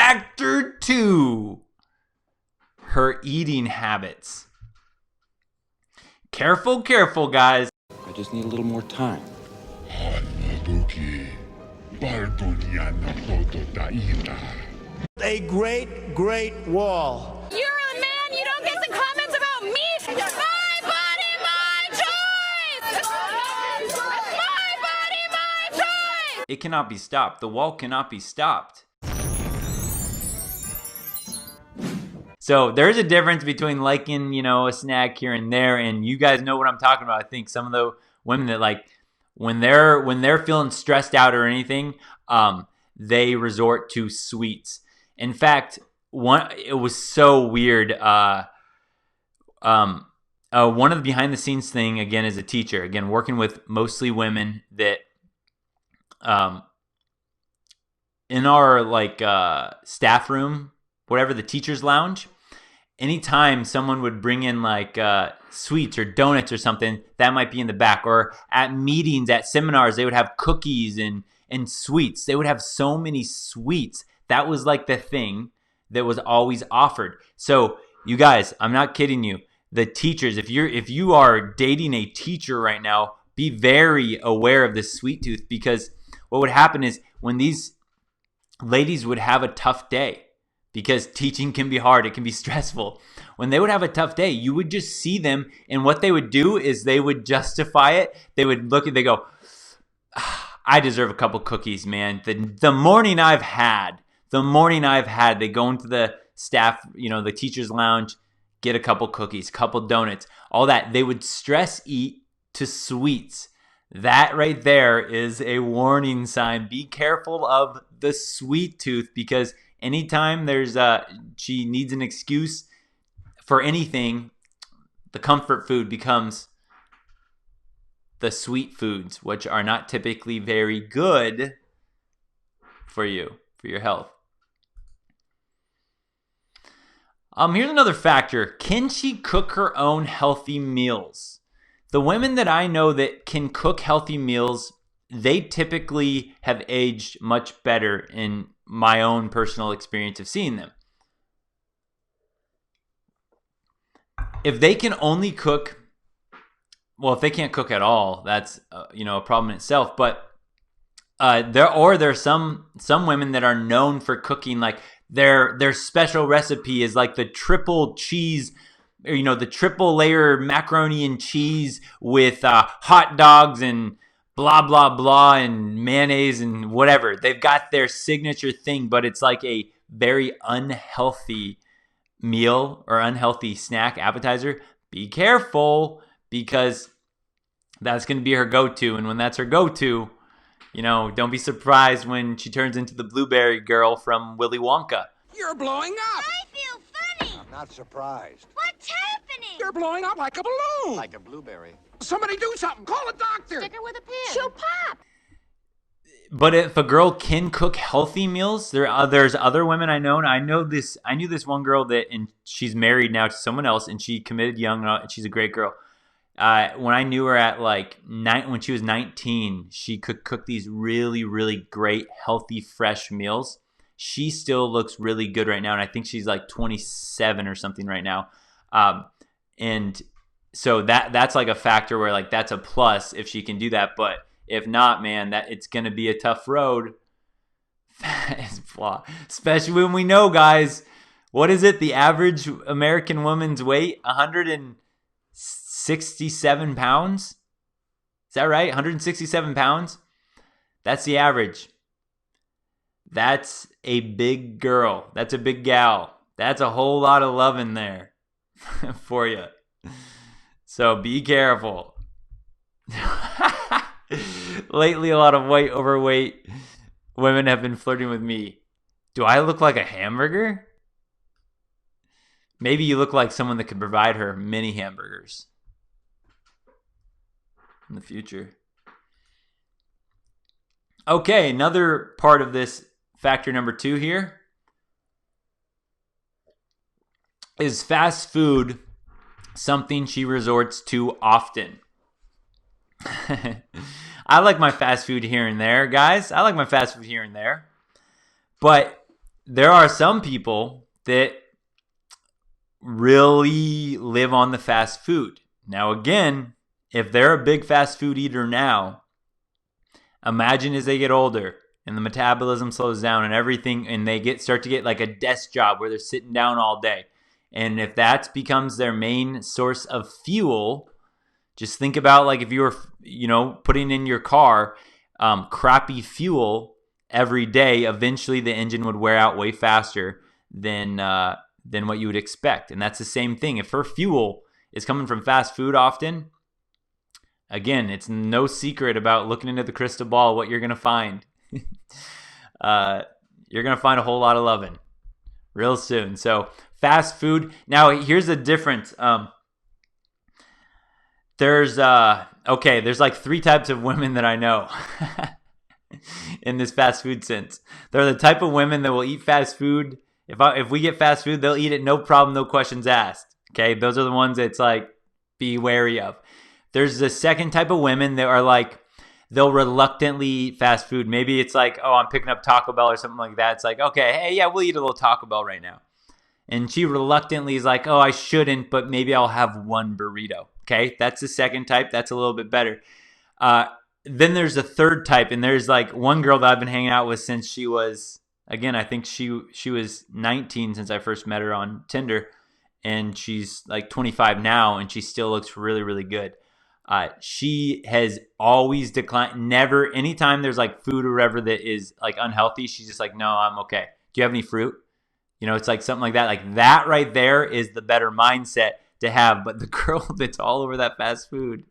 Factor 2, her eating habits. Careful, guys. I just need a little more time. A great wall. You're a man, you don't get the comments about meat. My body, my choice. My body, my choice. It cannot be stopped. The wall cannot be stopped. So there's a difference between liking, a snack here and there, and you guys know what I'm talking about. I think some of the women that like when they're feeling stressed out or anything, they resort to sweets. In fact, it was so weird. One of the behind the scenes thing, again, as a teacher, again, working with mostly women that, in our staff room, whatever, the teacher's lounge, anytime someone would bring in sweets or donuts or something, that might be in the back. Or at meetings, at seminars, they would have cookies and sweets. They would have so many sweets. That was like the thing that was always offered. So you guys, I'm not kidding you. The teachers, if you are dating a teacher right now, be very aware of this sweet tooth, because what would happen is when these ladies would have a tough day, because teaching can be hard, it can be stressful. When they would have a tough day, you would just see them, and what they would do is they would justify it. They would look and they go, I deserve a couple cookies, man. The morning I've had, they go into the staff, the teacher's lounge, get a couple cookies, couple donuts, all that. They would stress eat to sweets. That right there is a warning sign. Be careful of the sweet tooth, because anytime she needs an excuse for anything, the comfort food becomes the sweet foods, which are not typically very good for you, for your health. Here's another factor. Can she cook her own healthy meals? The women that I know that can cook healthy meals, they typically have aged much better in my own personal experience of seeing them. If they can only cook, if they can't cook at all, that's a problem in itself. But there's some women that are known for cooking, like their special recipe is like the triple cheese, the triple layer macaroni and cheese with hot dogs and blah blah blah and mayonnaise and whatever. They've got their signature thing, but it's like a very unhealthy meal or unhealthy snack appetizer. Be careful, because that's going to be her go-to, and when that's her go-to, don't be surprised when she turns into the blueberry girl from Willy Wonka. You're blowing up! I feel funny. I'm not surprised. What's happening? You're blowing up like a balloon! Like a blueberry. Somebody do something! Call a doctor! Stick her with a pin. She'll pop. But if a girl can cook healthy meals, there's other women I know. And I knew this one girl and she's married now to someone else, and she committed young, and she's a great girl. When I knew her at when she was 19, she could cook these really, really great, healthy, fresh meals. She still looks really good right now, and I think she's 27 or something right now. And so that's a factor where that's a plus if she can do that. But if not, man, it's going to be a tough road. Especially when we know, guys, what is it? The average American woman's weight, 167 pounds. Is that right? 167 pounds. That's the average. That's a big girl. That's a big gal. That's a whole lot of love in there for you. So be careful. Lately, a lot of overweight women have been flirting with me. Do I look like a hamburger? Maybe you look like someone that could provide her mini hamburgers in the future. Okay, another part of this factor number 2 here is fast food something she resorts to often. I like my fast food here and there, guys. I like my fast food here and there. But there are some people that really live on the fast food. Now, again, if they're a big fast food eater now, imagine as they get older and the metabolism slows down and everything, and they start to get like a desk job where they're sitting down all day. And if that becomes their main source of fuel, just think about like if you were, putting in your car crappy fuel every day, eventually the engine would wear out way faster than what you would expect. And that's the same thing. If her fuel is coming from fast food often, again, it's no secret about looking into the crystal ball what you're going to find. You're going to find a whole lot of loving real soon. So fast food. Now, here's the difference. There's like 3 types of women that I know in this fast food sense. They're the type of women that will eat fast food. If we get fast food, they'll eat it no problem, no questions asked. Okay, those are the ones that's like be wary of. There's the second type of women that are like, they'll reluctantly eat fast food. Maybe it's like, oh, I'm picking up Taco Bell or something like that. It's like, okay, hey, yeah, we'll eat a little Taco Bell right now. And she reluctantly is like, oh, I shouldn't, but maybe I'll have one burrito. Okay, that's the second type. That's a little bit better. Then there's a third type, and there's like one girl that I've been hanging out with since she was, again, I think she was 19 since I first met her on Tinder, and she's like 25 now, and she still looks really, really good. She has always declined, never, anytime there's like food or whatever that is like unhealthy, she's just like, no, I'm okay. Do you have any fruit? It's like something like that. Like that right there is the better mindset to have. But the girl that's all over that fast food,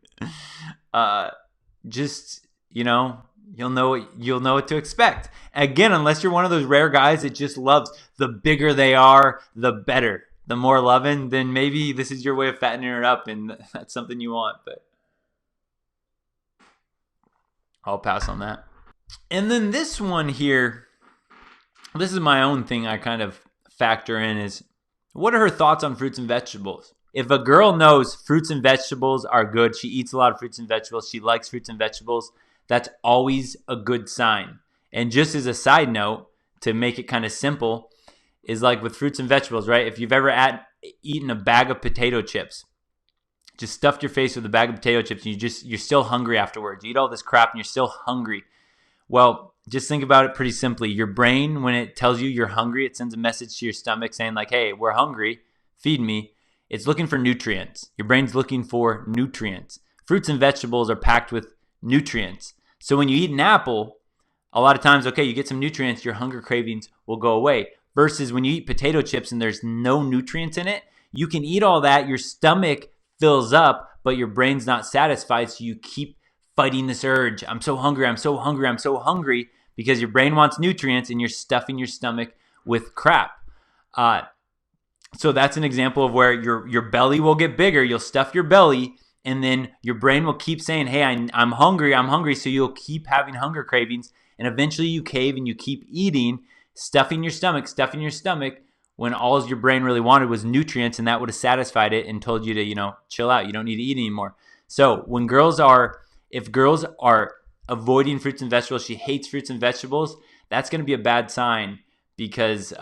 just, you'll know what to expect. Again, unless you're one of those rare guys that just loves the bigger they are, the better. The more loving, then maybe this is your way of fattening her up, and that's something you want. But I'll pass on that. And then this one here, this is my own thing I kind of factor in, is what are her thoughts on fruits and vegetables? If a girl knows fruits and vegetables are good, she eats a lot of fruits and vegetables, she likes fruits and vegetables, that's always a good sign. And just as a side note, to make it kind of simple, is like with fruits and vegetables, right? If you've ever eaten a bag of potato chips, just stuffed your face with a bag of potato chips, and you're still hungry afterwards. You eat all this crap and you're still hungry. Well, just think about it pretty simply. Your brain, when it tells you you're hungry, it sends a message to your stomach saying like, hey, we're hungry, feed me. It's looking for nutrients. Your brain's looking for nutrients. Fruits and vegetables are packed with nutrients. So when you eat an apple, a lot of times, okay, you get some nutrients, your hunger cravings will go away. Versus when you eat potato chips and there's no nutrients in it, you can eat all that, your stomach fills up, but your brain's not satisfied, so you keep fighting this urge. I'm so hungry, I'm so hungry, I'm so hungry, because your brain wants nutrients and you're stuffing your stomach with crap. So that's an example of where your belly will get bigger. You'll stuff your belly, and then your brain will keep saying, hey, I'm hungry, so you'll keep having hunger cravings, and eventually you cave and you keep eating, stuffing your stomach, when all your brain really wanted was nutrients, and that would have satisfied it and told you to, chill out. You don't need to eat anymore. So if girls are avoiding fruits and vegetables, she hates fruits and vegetables, that's going to be a bad sign, because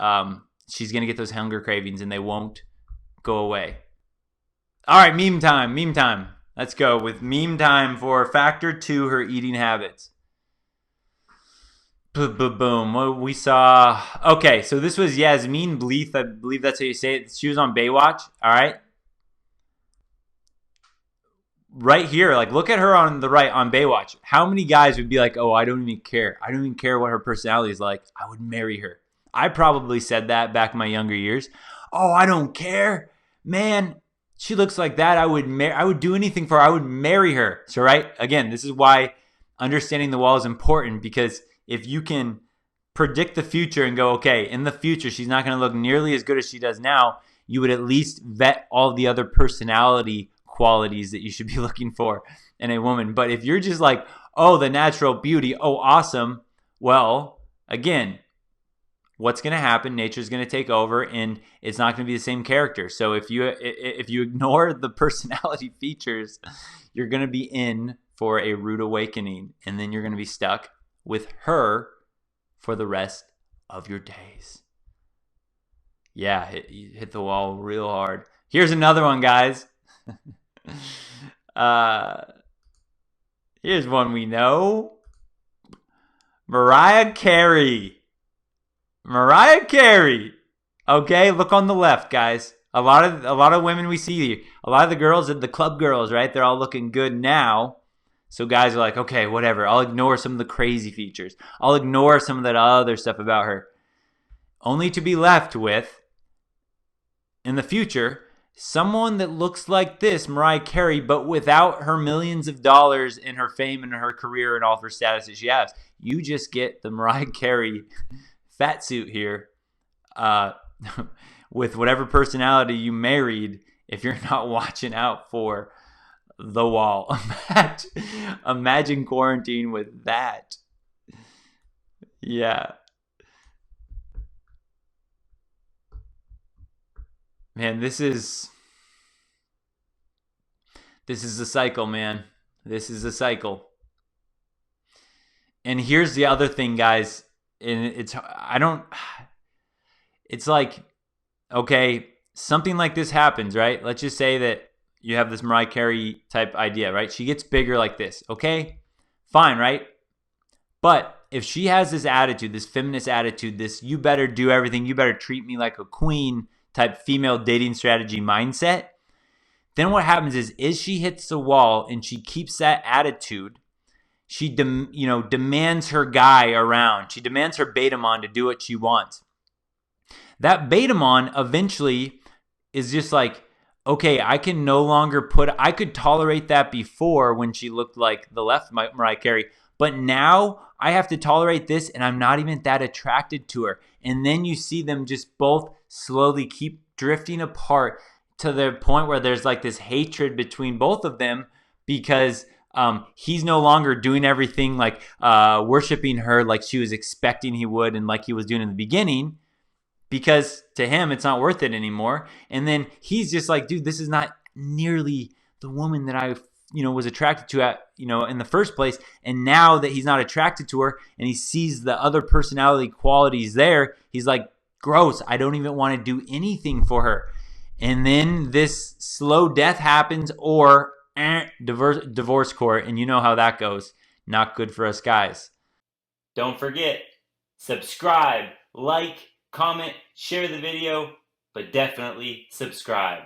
she's going to get those hunger cravings and they won't go away. All right, meme time. Let's go with meme time for factor 2, her eating habits. Boom. What we saw. Okay, so this was Yasmin Bleeth. I believe that's how you say it. She was on Baywatch. All right. Right here, like look at her on the right on Baywatch. How many guys would be like, oh, I don't even care. I don't even care what her personality is like. I would marry her. I probably said that back in my younger years. Oh, I don't care. Man, she looks like that. I would do anything for her. I would marry her. So, right? Again, this is why understanding the wall is important, because if you can predict the future and go, okay, in the future, she's not going to look nearly as good as she does now, you would at least vet all the other personality qualities that you should be looking for in a woman. But if you're just like, oh, the natural beauty, oh, awesome. Well, again, what's going to happen? Nature's going to take over, and it's not going to be the same character. So if you ignore the personality features, you're going to be in for a rude awakening, and then you're going to be stuck with her for the rest of your days. Yeah, hit the wall real hard. Here's another one, guys. Here's one we know. Mariah Carey. Mariah Carey. Okay, look on the left, guys. A lot of women we see, a lot of the girls, the club girls, right? They're all looking good now. So guys are like, okay, whatever. I'll ignore some of the crazy features. I'll ignore some of that other stuff about her. Only to be left with, in the future, someone that looks like this, Mariah Carey, but without her millions of dollars and her fame and her career and all of her status that she has. You just get the Mariah Carey fat suit here with whatever personality you married if you're not watching out for the wall. Imagine quarantine with that. Yeah. Man, this is a cycle, man. This is a cycle. And here's the other thing, guys. And it's like, okay, something like this happens, right? Let's just say that you have this Mariah Carey type idea, right? She gets bigger like this, okay? Fine, right? But if she has this attitude, this feminist attitude, this you better do everything, you better treat me like a queen type female dating strategy mindset, then what happens is she hits the wall and she keeps that attitude. She demands her guy around. She demands her betamon to do what she wants. That betamon eventually is just like, okay, I can no longer I could tolerate that before when she looked like the left Mariah Carey, but now I have to tolerate this and I'm not even that attracted to her. And then you see them just both slowly keep drifting apart to the point where there's like this hatred between both of them because he's no longer doing everything like worshiping her like she was expecting he would and like he was doing in the beginning, because to him it's not worth it anymore. And then he's just like, dude, this is not nearly the woman that I was attracted to in the first place. And now that he's not attracted to her and he sees the other personality qualities there, he's like, gross, I don't even want to do anything for her. And then this slow death happens, or divorce court, and you know how that goes. Not good for us guys. Don't forget, subscribe, like, comment, share the video, but definitely subscribe.